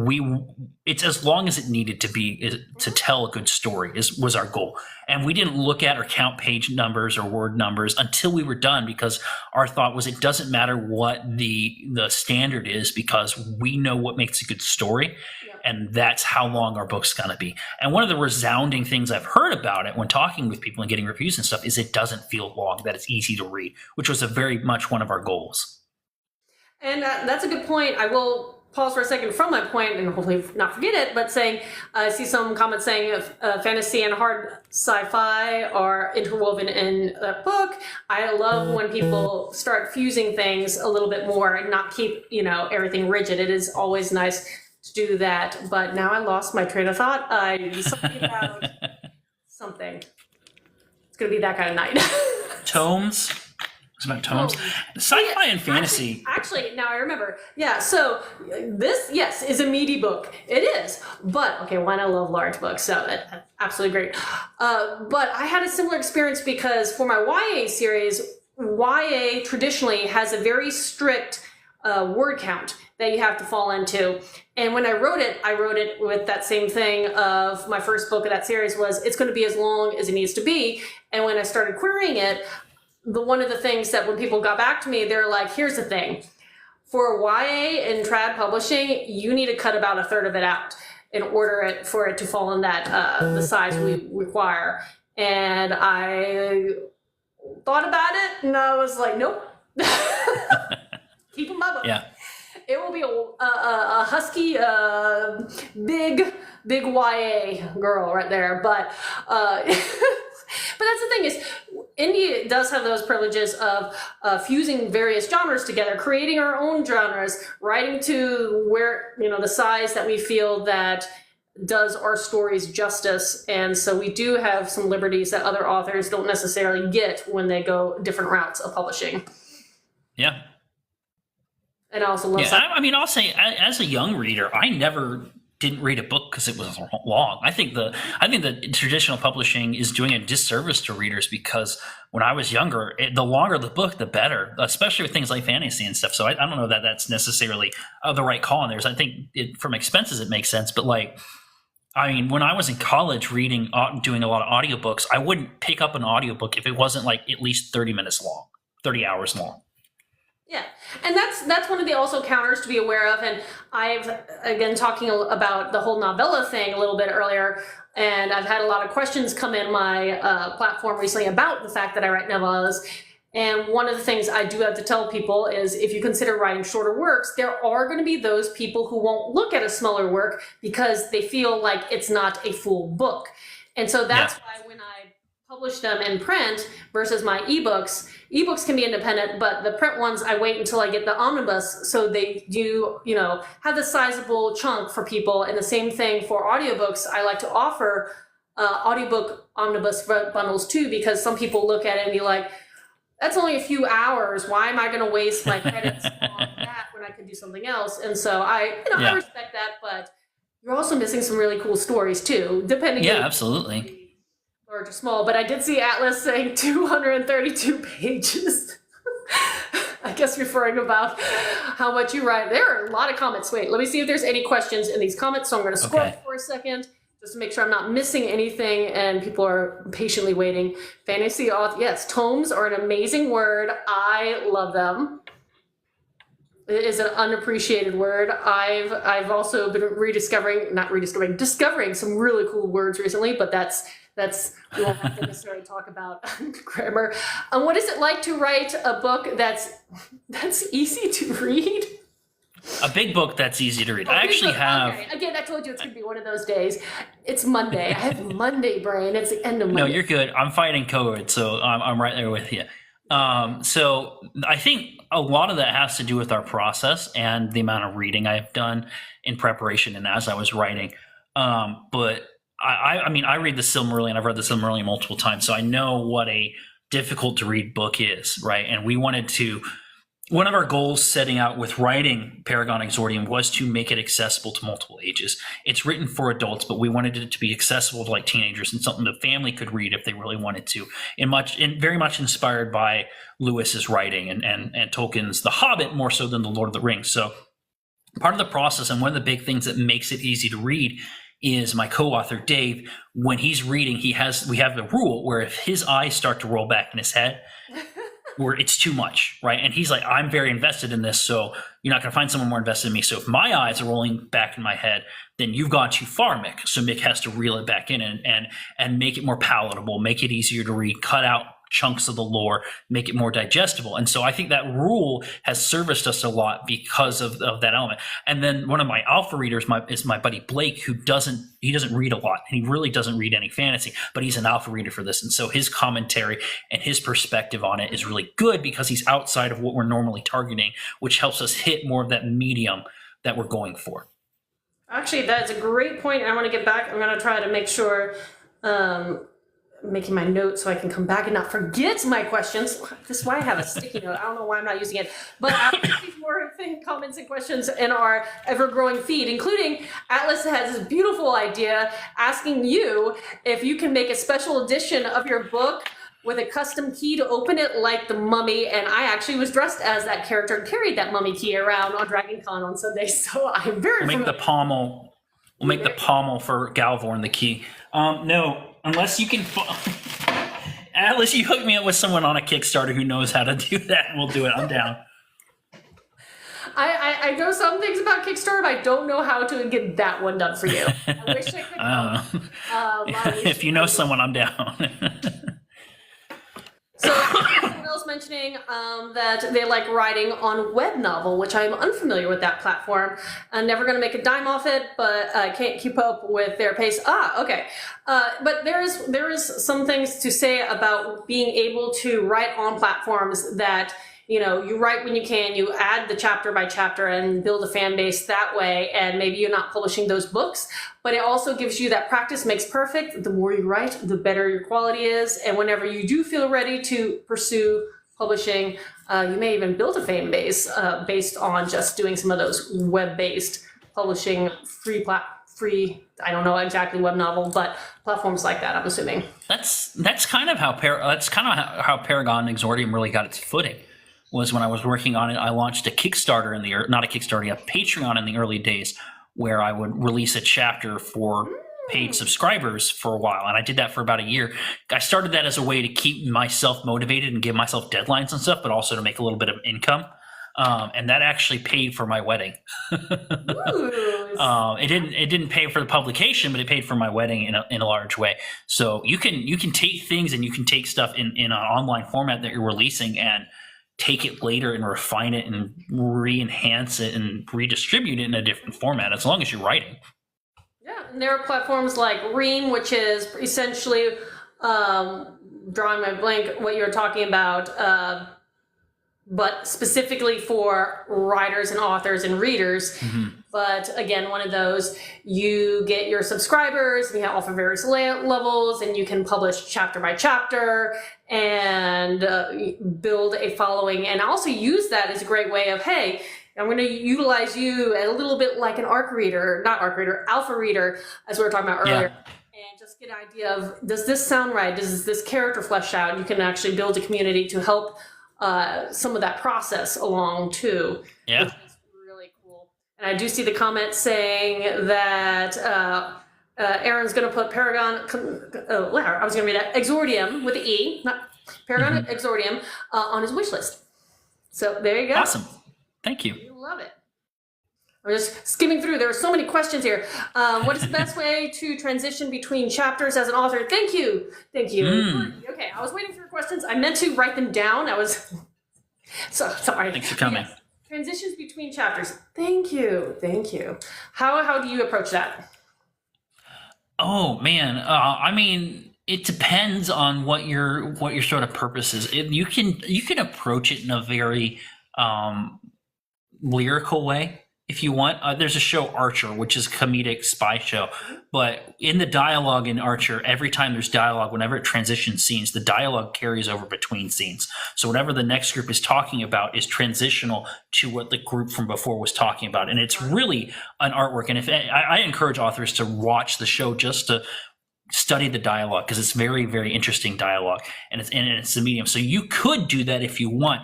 it's as long as it needed to be to tell a good story was our goal. And we didn't look at or count page numbers or word numbers until we were done, because our thought was it doesn't matter what the standard is, because we know what makes a good story. And that's how long our book's going to be. And one of the resounding things I've heard about it when talking with people and getting reviews and stuff is it doesn't feel long, that it's easy to read, which was very much one of our goals. And that's a good point. I will pause for a second from my point and hopefully not forget it, but saying, I see some comments saying fantasy and hard sci-fi are interwoven in that book. I love when people start fusing things a little bit more and not keep, everything rigid. It is always nice to do that, but now I lost my train of thought. Something about something. It's gonna be that kind of night. Tomes. It's about tomes. Sci-fi and fantasy. Actually, now I remember. Yeah, so this, yes, is a meaty book. It is. But, okay, one, I love large books, so that's absolutely great. But I had a similar experience because for my YA series, YA traditionally has a very strict word count that you have to fall into. And when I wrote it with that same thing of my first book of that series was, it's going to be as long as it needs to be. And when I started querying it, one of the things that when people got back to me, they're like, here's the thing. For YA and trad publishing, you need to cut about a third of it out in order for it to fall in that the size we require. And I thought about it, and I was like, nope. Keep them up. Yeah. It will be a husky, big YA girl right there. But but that's the thing is, indie does have those privileges of fusing various genres together, creating our own genres, writing to where, the size that we feel that does our stories justice. And so we do have some liberties that other authors don't necessarily get when they go different routes of publishing. Yeah. And I also love I'll say, as a young reader, I never didn't read a book because it was long. I think the traditional publishing is doing a disservice to readers, because when I was younger, the longer the book, the better, especially with things like fantasy and stuff. So I don't know that that's necessarily the right call on theirs. I think from expenses, it makes sense. But when I was in college doing a lot of audiobooks, I wouldn't pick up an audiobook if it wasn't like at least 30 minutes long, 30 hours long. Yeah, and that's one of the also counters to be aware of. And I've, again, talking about the whole novella thing a little bit earlier, and I've had a lot of questions come in my platform recently about the fact that I write novellas. And one of the things I do have to tell people is, if you consider writing shorter works, there are going to be those people who won't look at a smaller work because they feel like it's not a full book. And so that's why when I publish them in print versus my ebooks can be independent, but the print ones I wait until I get the omnibus, so they do, have the sizable chunk for people. And the same thing for audiobooks. I like to offer audiobook omnibus bundles too, because some people look at it and be like, that's only a few hours. Why am I going to waste my credits on that when I could do something else? And so I respect that, but you're also missing some really cool stories too, depending. Yeah, absolutely. large or small, but I did see Atlas saying 232 pages. I guess referring about how much you write. There are a lot of comments. Wait, let me see if there's any questions in these comments. So I'm going to scroll for a second just to make sure I'm not missing anything and people are patiently waiting. Fantasy author, yes, tomes are an amazing word. I love them. It is an unappreciated word. I've also been discovering some really cool words recently, but that's we won't have to necessarily talk about grammar. What is it like to write a book that's easy to read? A big book that's easy to read. I actually have. Okay. Again, I told you it's going to be one of those days. It's Monday. I have Monday brain. It's the end of Monday. No, you're good. I'm fighting COVID, so I'm right there with you. So I think a lot of that has to do with our process and the amount of reading I've done in preparation and as I was writing. But I mean, I read the Silmarillion. I've read the Silmarillion multiple times, so I know what a difficult to read book is, right? And one of our goals setting out with writing Paragon Exordium was to make it accessible to multiple ages. It's written for adults, but we wanted it to be accessible to like teenagers and something the family could read if they really wanted to. And very much inspired by Lewis's writing and Tolkien's The Hobbit more so than The Lord of the Rings. So part of the process and one of the big things that makes it easy to read is my co-author Dave. When he's reading, we have a rule where if his eyes start to roll back in his head, where it's too much, right? And he's like, I'm very invested in this, so you're not going to find someone more invested in me. So if my eyes are rolling back in my head, then you've gone too far, Mick. So Mick has to reel it back in and make it more palatable, make it easier to read, cut out chunks of the lore, make it more digestible. And so I think that rule has serviced us a lot because of that element. And then one of my alpha readers is my buddy Blake, who doesn't read a lot, and he really doesn't read any fantasy, but he's an alpha reader for this. And so his commentary and his perspective on it is really good because he's outside of what we're normally targeting, which helps us hit more of that medium that we're going for. Actually, that's a great point. I want to get back. I'm going to try to make sure making my notes so I can come back and not forget my questions. This is why I have a sticky note. I don't know why I'm not using it. But I'll see more comments and questions in our ever-growing feed, including Atlas has this beautiful idea asking you if you can make a special edition of your book with a custom key to open it like the mummy. And I actually was dressed as that character and carried that mummy key around on Dragon Con on Sunday. So I'm very We'll make the pommel. We'll make the pommel for Galvorn the key. No. Unless you can, Atlas, you hook me up with someone on a Kickstarter who knows how to do that, and we'll do it. I'm down. I know some things about Kickstarter, but I don't know how to get that one done for you. I wish I could. If you know someone, I'm down. So someone else mentioning that they like writing on web novel, which I'm unfamiliar with that platform. I'm never going to make a dime off it, but I can't keep up with their pace. Okay. But there is some things to say about being able to write on platforms that, you know, you write when you can, you add the chapter by chapter and build a fan base that way. And maybe you're not publishing those books, but it also gives you that practice makes perfect. The more you write, the better your quality is. And whenever you do feel ready to pursue publishing, you may even build a fan base based on just doing some of those web-based publishing free, I don't know exactly web novel, but platforms like that, I'm assuming. That's kind of how Paragon Exordium really got its footing. Was when I was working on it, I launched a Kickstarter a Patreon in the early days, where I would release a chapter for paid subscribers for a while. And I did that for about a year. I started that as a way to keep myself motivated and give myself deadlines and stuff, but also to make a little bit of income. And that actually paid for my wedding. It didn't pay for the publication, but it paid for my wedding in a large way. So you can take things and you can take stuff in an online format that you're releasing and take it later and refine it and re-enhance it and redistribute it in a different format, as long as you're writing. Yeah, and there are platforms like Ream, which is essentially drawing my blank what you're talking about, but specifically for writers and authors and readers. Mm-hmm. But again, one of those, you get your subscribers and you offer various levels and you can publish chapter by chapter and build a following, and also use that as a great way of, hey, I'm going to utilize you a little bit like an alpha reader, as we were talking about earlier. and just get an idea of, does this sound right? Does this character flesh out? You can actually build a community to help some of that process along too. Yeah. Which is really cool. And I do see the comment saying that Aaron's going to put Paragon, I was going to read that, Exordium with the E, not Paragon, Exordium, on his wish list. So there you go. Awesome. Thank you. You love it. I'm just skimming through. There are so many questions here. What is the best way to transition between chapters as an author? Thank you. Thank you. Okay, I was waiting for your questions. I meant to write them down. I was so sorry. Thanks for coming. Yes. Transitions between chapters. Thank you. Thank you. How do you approach that? Oh man, I mean, it depends on what your sort of purpose is. You can approach it in a very lyrical way if you want. There's a show Archer, which is a comedic spy show, but in the dialogue in Archer, every time there's dialogue, whenever it transitions scenes, the dialogue carries over between scenes. So whatever the next group is talking about is transitional to what the group from before was talking about, and it's really an artwork. And if I encourage authors to watch the show just to study the dialogue, because it's very, very interesting dialogue, and it's a medium. So you could do that if you want.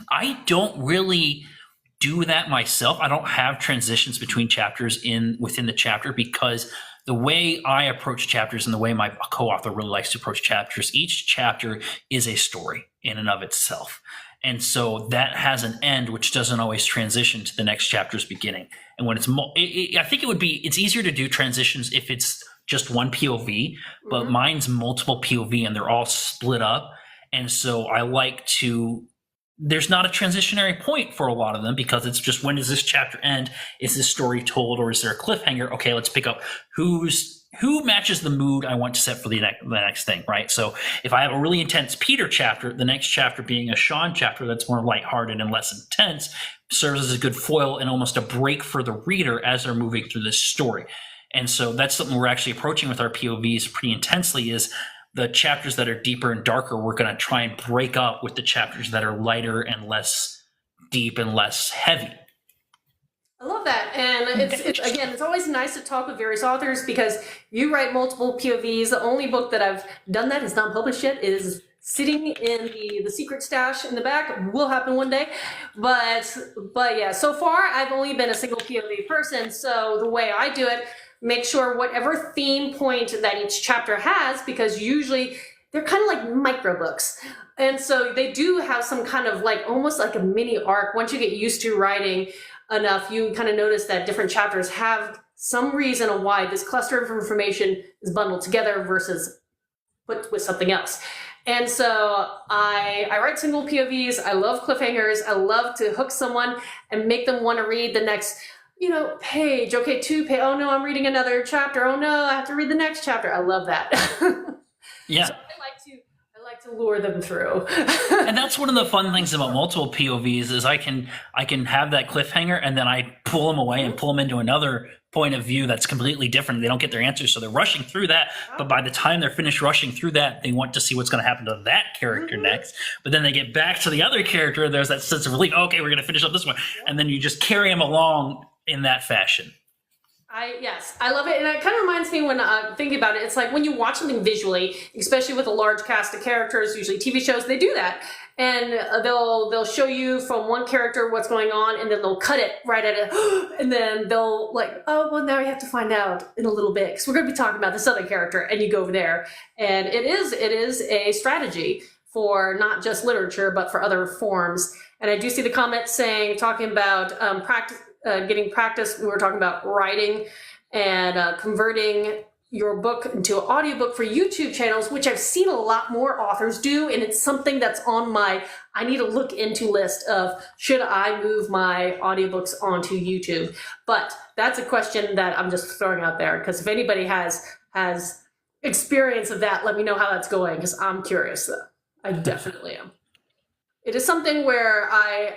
I don't really do that myself. I don't have transitions between chapters within the chapter, because the way I approach chapters and the way my co-author really likes to approach chapters, each chapter is a story in and of itself. And so that has an end, which doesn't always transition to the next chapter's beginning. And when I think it's easier to do transitions if it's just one POV, but mine's multiple POV and they're all split up. And so I like to, there's not a transitionary point for a lot of them, because it's just, when does this chapter end? Is this story told, or is there a cliffhanger? Okay, let's pick up who matches the mood I want to set for the next thing, right? So if I have a really intense Peter chapter, the next chapter being a Sean chapter that's more lighthearted and less intense serves as a good foil and almost a break for the reader as they're moving through this story. And so that's something we're actually approaching with our POVs pretty intensely, is the chapters that are deeper and darker, we're going to try and break up with the chapters that are lighter and less deep and less heavy. I love that. And it's always nice to talk with various authors, because you write multiple POVs. The only book that I've done that is not published yet is sitting in the secret stash in the back. Will happen one day. But yeah, so far I've only been a single POV person. So the way I do it, make sure whatever theme point that each chapter has, because usually they're kind of like micro books. And so they do have some kind of like, almost like a mini arc. Once you get used to writing enough, you kind of notice that different chapters have some reason of why this cluster of information is bundled together versus put with something else. And so I write single POVs. I love cliffhangers. I love to hook someone and make them want to read the next, page. Okay, 2 page. Oh no, I'm reading another chapter. Oh no, I have to read the next chapter. I love that. Yeah. So I like to lure them through. And that's one of the fun things about multiple POVs is I can have that cliffhanger, and then I pull them away and pull them into another point of view that's completely different. They don't get their answers, so they're rushing through that. But by the time they're finished rushing through that, they want to see what's going to happen to that character next. But then they get back to the other character. There's that sense of relief. Okay, we're going to finish up this one. And then you just carry them along in that fashion. Yes, I love it. And it kind of reminds me, when I'm thinking about it, it's like when you watch something visually, especially with a large cast of characters, usually TV shows, they do that. And they'll show you from one character what's going on, and then they'll cut it right at it. And then they'll like, oh, well, now you have to find out in a little bit, because we're going to be talking about this other character. And you go over there. And it is a strategy for not just literature, but for other forms. And I do see the comments talking about getting practice. We were talking about writing and converting your book into an audiobook for YouTube channels, which I've seen a lot more authors do. And it's something that's on my, I need to look into list of, should I move my audiobooks onto YouTube? But that's a question that I'm just throwing out there, because if anybody has experience of that, let me know how that's going, because I'm curious though. I definitely am. It is something where I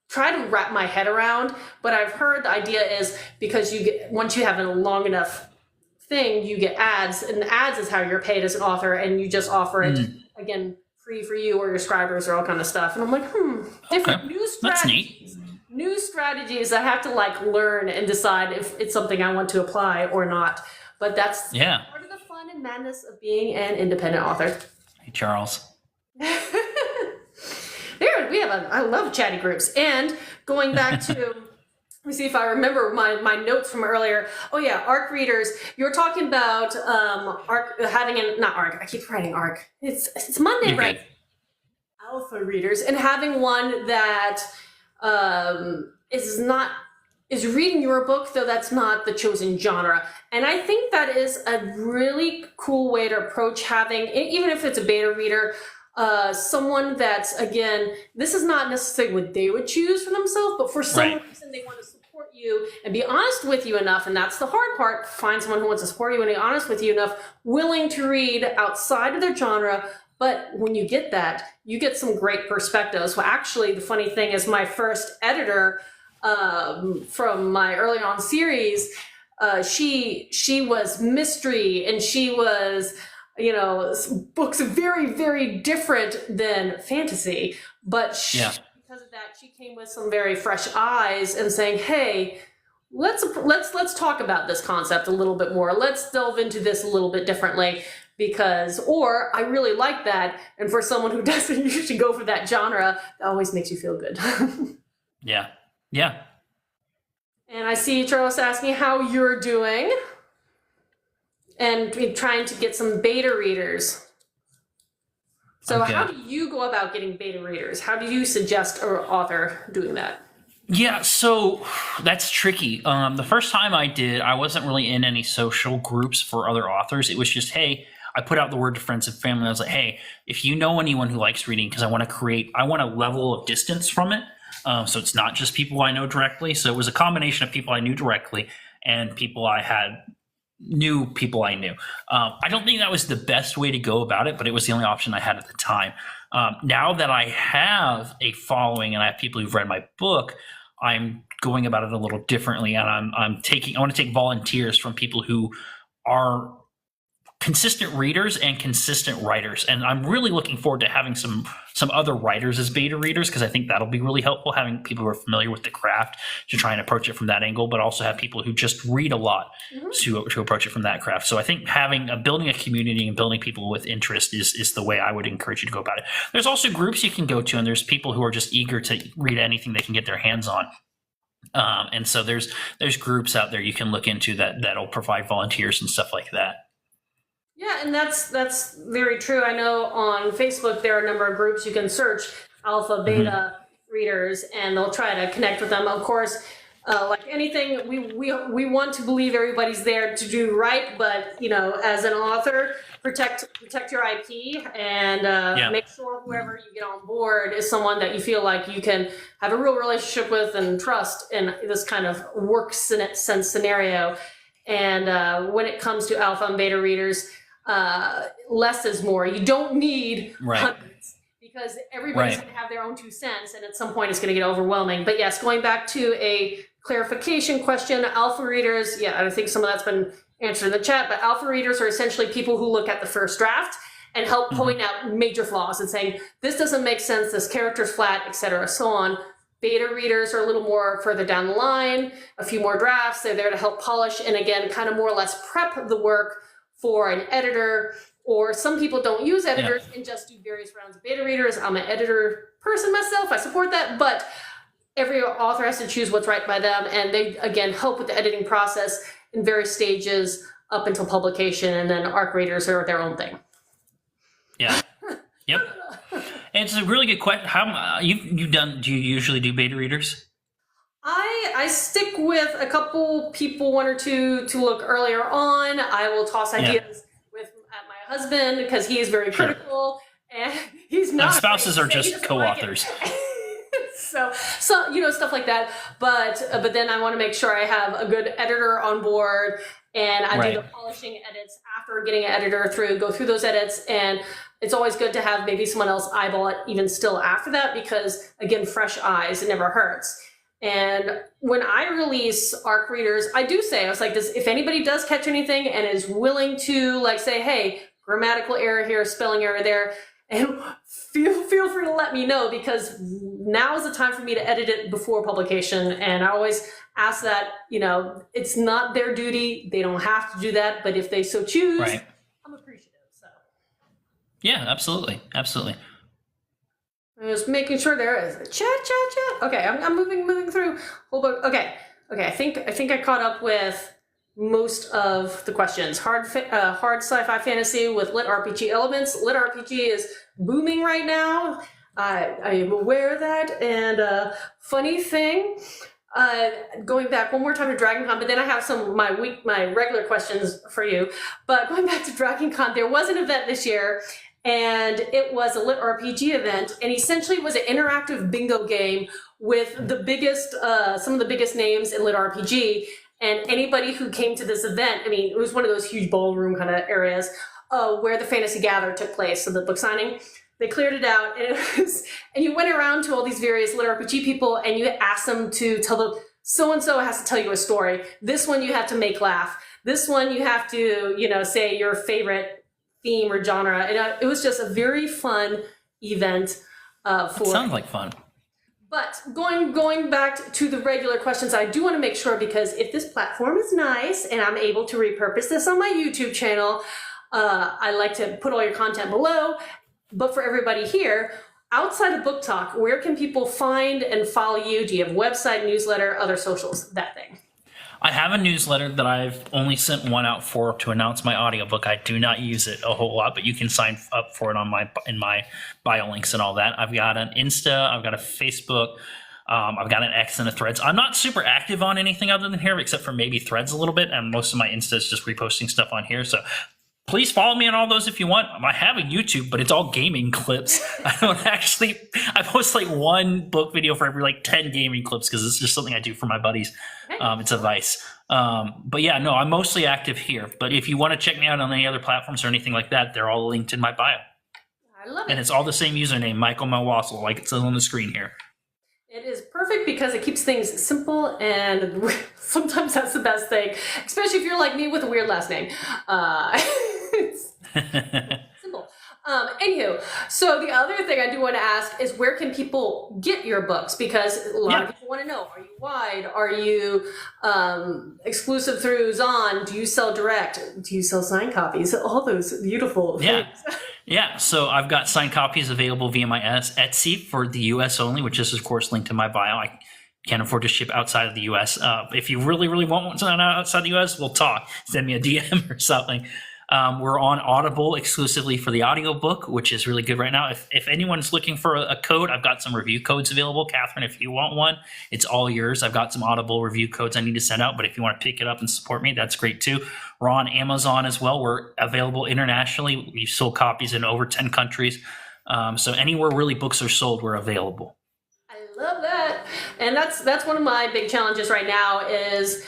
try to wrap my head around, but I've heard the idea is because once you have a long enough thing, you get ads, and the ads is how you're paid as an author, and you just offer it again free for you or your subscribers or all kind of stuff. And I'm like, different new strategies. That's neat. New strategies I have to like learn and decide if it's something I want to apply or not. but that's Yeah. part of the fun and madness of being an independent author. Hey, Charles. I love chatty groups. And going back to, let me see if I remember my notes from earlier. Oh yeah, ARC readers. You were talking about ARC having not ARC. I keep writing ARC. It's Monday, You're right? good. Alpha readers, and having one that is reading your book, though that's not the chosen genre. And I think that is a really cool way to approach having, even if it's a beta reader, someone that's, again, this is not necessarily what they would choose for themselves, but for some reason they want to support you and be honest with you enough, and that's the hard part, find someone who wants to support you and be honest with you enough, willing to read outside of their genre. But when you get that, you get some great perspectives. Well, actually, the funny thing is my first editor from my early on series, she was mystery, and she was, books very, very different than fantasy. But because of that, she came with some very fresh eyes and saying, hey, let's talk about this concept a little bit more. Let's delve into this a little bit differently. Or I really like that. And for someone who doesn't usually go for that genre, that always makes you feel good. Yeah. Yeah. And I see Charles asking how you're doing and trying to get some beta readers. So how do you go about getting beta readers? How do you suggest an author doing that? Yeah, so that's tricky. The first time I did, I wasn't really in any social groups for other authors. It was just, hey, I put out the word to friends and family. I was like, hey, if you know anyone who likes reading, because I want a level of distance from it. So it's not just people I know directly. So it was a combination of people I knew directly and people I knew people I knew. I don't think that was the best way to go about it, but it was the only option I had at the time. Now that I have a following and I have people who've read my book, I'm going about it a little differently, and I want to take volunteers from people who are consistent readers and consistent writers. And I'm really looking forward to having some other writers as beta readers, because I think that'll be really helpful, having people who are familiar with the craft to try and approach it from that angle, but also have people who just read a lot to approach it from that craft. So I think building a community and building people with interest is the way I would encourage you to go about it. There's also groups you can go to, and there's people who are just eager to read anything they can get their hands on. And so there's groups out there you can look into that'll provide volunteers and stuff like that. Yeah, and that's very true. I know on Facebook there are a number of groups you can search alpha, beta readers, and they'll try to connect with them. Of course, like anything, we want to believe everybody's there to do right, but as an author, protect your IP and make sure whoever you get on board is someone that you feel like you can have a real relationship with and trust in this kind of work sense scenario. And when it comes to alpha and beta readers, less is more. You don't need hundreds, because everybody's going to have their own 2 cents, and at some point it's going to get overwhelming. But yes, going back to a clarification question, alpha readers, I think some of that's been answered in the chat, but alpha readers are essentially people who look at the first draft and help point out major flaws and saying, this doesn't make sense, this character's flat, etc., so on. Beta readers are a little more further down the line, a few more drafts. They're there to help polish and, again, kind of more or less prep the work for an editor. Or some people don't use editors and just do various rounds of beta readers. I'm an editor person myself. I support that. But every author has to choose what's right by them. And they, again, help with the editing process in various stages up until publication. And then ARC readers are their own thing. Yeah. Yep. And it's a really good question. How do you usually do beta readers? I stick with a couple people, 1 or 2, to look earlier on. I will toss ideas at my husband because he is very critical, and he's not. And spouses are just co-authors. So stuff like that. But then I want to make sure I have a good editor on board, and I do the polishing edits after getting an editor go through those edits. And it's always good to have maybe someone else eyeball it even still after that, because again, fresh eyes, it never hurts. And when I release ARC readers, I do say, I was like this, if anybody does catch anything and is willing to say, hey, grammatical error here, spelling error there, and feel free to let me know, because now is the time for me to edit it before publication. And I always ask that, it's not their duty. They don't have to do that. But if they so choose, Right. I'm appreciative. So. Yeah, absolutely. Absolutely. I'm just making sure there is a chat. Okay, I'm moving through whole book. Okay. I think I caught up with most of the questions. Hard sci-fi fantasy with lit RPG elements. Lit RPG is booming right now. I am aware of that. And funny thing, going back one more time to DragonCon, but then I have some of my regular questions for you. But going back to DragonCon, there was an event this year, and it was a lit RPG event, and essentially it was an interactive bingo game with some of the biggest names in lit RPG. And anybody who came to this event, it was one of those huge ballroom kind of areas where the Fantasy Gather took place, so the book signing. They cleared it out, and you went around to all these various lit RPG people, and you asked them to tell them, so-and-so has to tell you a story. This one you have to make laugh. This one you have to, say your favorite theme or genre. And it was just a very fun event. It sounds like fun. But going back to the regular questions, I do want to make sure, because if this platform is nice and I'm able to repurpose this on my YouTube channel, I like to put all your content below. But for everybody here, outside of Book Talk, where can people find and follow you? Do you have a website, newsletter, other socials, that thing? I have a newsletter that I've only sent one out for to announce my audiobook. I do not use it a whole lot, but you can sign up for it in my bio links and all that. I've got an Insta, I've got a Facebook, I've got an X and a Threads. I'm not super active on anything other than here, except for maybe Threads a little bit, and most of my Insta is just reposting stuff on here. So please follow me on all those if you want. I have a YouTube, but it's all gaming clips. I post like one book video for every 10 gaming clips, because it's just something I do for my buddies. It's a vice. But yeah, no, I'm mostly active here. But if you want to check me out on any other platforms or anything like that, they're all linked in my bio. I love it. And it's all the same username, Mikel Mewasul, like it says on the screen here. It is perfect because it keeps things simple, and sometimes that's the best thing, especially if you're like me with a weird last name. It's simple. Anywho, so the other thing I do want to ask is, where can people get your books? Because a lot of people want to know, are you wide? Are you exclusive through Zon? Do you sell direct? Do you sell signed copies? All those beautiful things. Yeah, so I've got signed copies available via my Etsy for the US only, which is, of course, linked in my bio. I can't afford to ship outside of the US. If you really, really want one outside the US, we'll talk. Send me a DM or something. We're on Audible exclusively for the audiobook, which is really good right now. If anyone's looking for a code, I've got some review codes available. Katharine, if you want one, it's all yours. I've got some Audible review codes I need to send out, but if you want to pick it up and support me, that's great too. We're on Amazon as well. We're available internationally. We've sold copies in over 10 countries. So anywhere really books are sold, we're available. I love that. And that's one of my big challenges right now is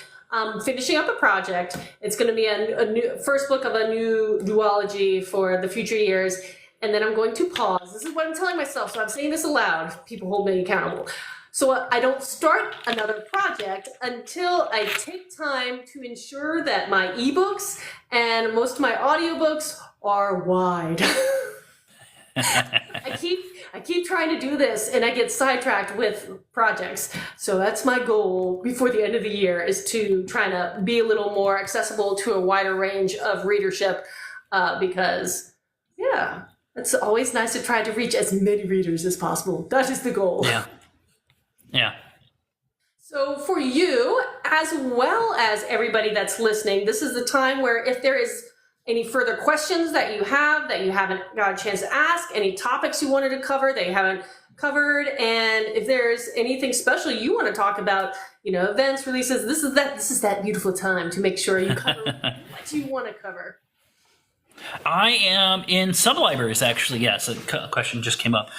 finishing up a project. It's going to be a new first book of a new duology for the future years. And then I'm going to pause. This is what I'm telling myself. So I'm saying this aloud. People hold me accountable. So I don't start another project until I take time to ensure that my ebooks and most of my audiobooks are wide. I keep trying to do this, and I get sidetracked with projects. So that's my goal before the end of the year, is to try to be a little more accessible to a wider range of readership, because, yeah, it's always nice to try to reach as many readers as possible. That is the goal. Yeah. So for you, as well as everybody that's listening, this is the time where if there is any further questions that you haven't got a chance to ask, any topics you wanted to cover that you haven't covered, and if there's anything special you want to talk about, events, releases, this is that beautiful time to make sure you cover what you want to cover. I am in sublibraries, actually. Yes, a question just came up.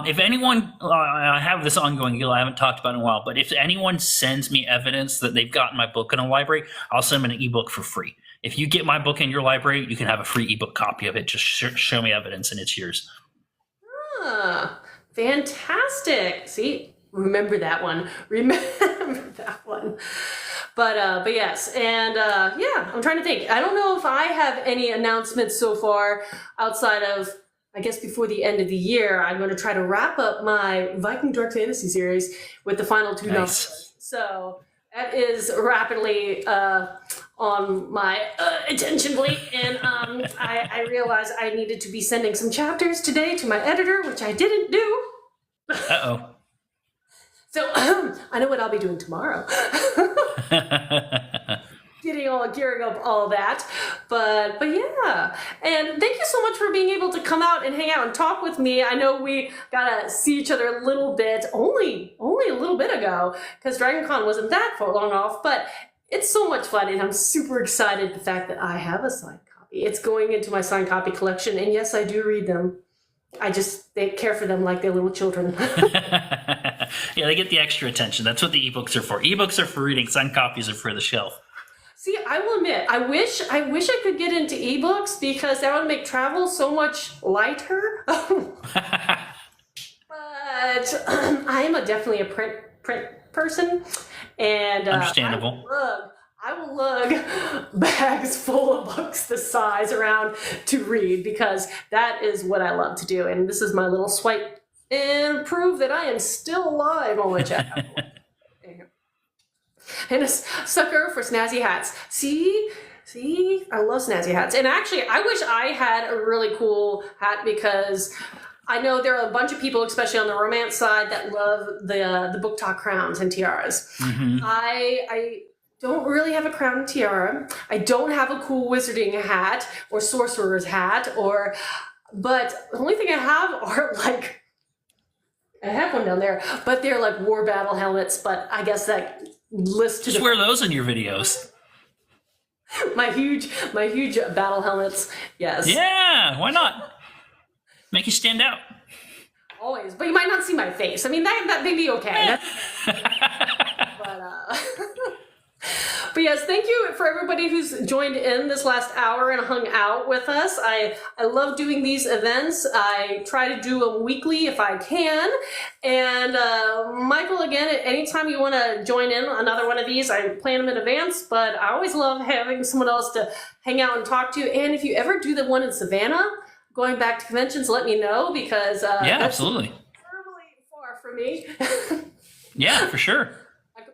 If anyone, I have this ongoing deal I haven't talked about in a while, but if anyone sends me evidence that they've gotten my book in a library, I'll send them an ebook for free. If you get my book in your library, you can have a free ebook copy of it. Just show me evidence and it's yours. Fantastic. See, remember that one. Remember that one. But yes, and yeah, I'm trying to think. I don't know if I have any announcements so far outside of I guess before the end of the year, I'm going to try to wrap up my Viking Dark Fantasy series with the final 2 novels. So that is rapidly on my attention plate, and I realized I needed to be sending some chapters today to my editor, which I didn't do. Uh-oh. So I know what I'll be doing tomorrow. Gearing up all that, but yeah. And thank you so much for being able to come out and hang out and talk with me. I know we got to see each other a little bit, only a little bit ago, because DragonCon wasn't that far long off, but it's so much fun, and I'm super excited the fact that I have a signed copy. It's going into my signed copy collection, and yes, I do read them. They care for them like they're little children. Yeah, they get the extra attention. That's what the ebooks are for. Ebooks are for reading. Signed copies are for the shelf. See, I will admit, I wish I could get into ebooks, because that would make travel so much lighter. But I am definitely a print person, and understandable. I will lug bags full of books this size around to read, because that is what I love to do. And this is my little swipe and prove that I am still alive on my chat. And a sucker for snazzy hats. See, I love snazzy hats. And actually, I wish I had a really cool hat, because I know there are a bunch of people, especially on the romance side, that love the book talk crowns and tiaras. Mm-hmm. I don't really have a crown and tiara. I don't have a cool wizarding hat or sorcerer's hat, but the only thing I have are like, I have one down there, but they're like war battle helmets. But I guess that lists to just wear those in your videos. my huge battle helmets. Yes. Yeah. Why not? Make you stand out. Always, but you might not see my face. I mean, that may be okay. But yes, thank you for everybody who's joined in this last hour and hung out with us. I love doing these events. I try to do them weekly if I can. And Michael, again, anytime you want to join in another one of these, I plan them in advance, but I always love having someone else to hang out and talk to. And if you ever do the one in Savannah, going back to conventions, let me know, because yeah, absolutely. Terribly far from me. Yeah, for sure.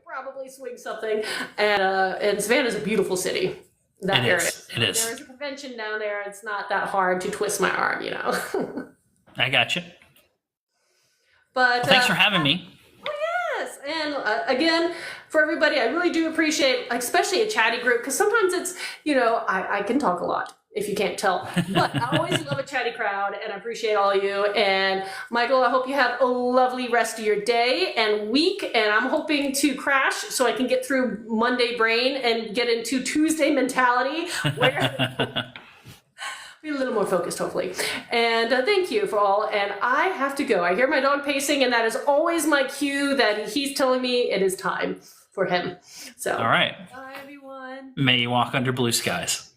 Probably swing something, and Savannah's a beautiful city. That area. It is. There is a convention down there. It's not that hard to twist my arm, you know. I got you. But well, thanks for having me. Oh yes, and again, for everybody, I really do appreciate, especially a chatty group, because sometimes it's, I can talk a lot, if you can't tell. But I always love a chatty crowd, and I appreciate all of you. And Michael, I hope you have a lovely rest of your day and week. And I'm hoping to crash so I can get through Monday brain and get into Tuesday mentality, where be a little more focused, hopefully. And thank you for all. And I have to go. I hear my dog pacing, and that is always my cue that he's telling me it is time for him. So, all right. Bye, everyone. May you walk under blue skies.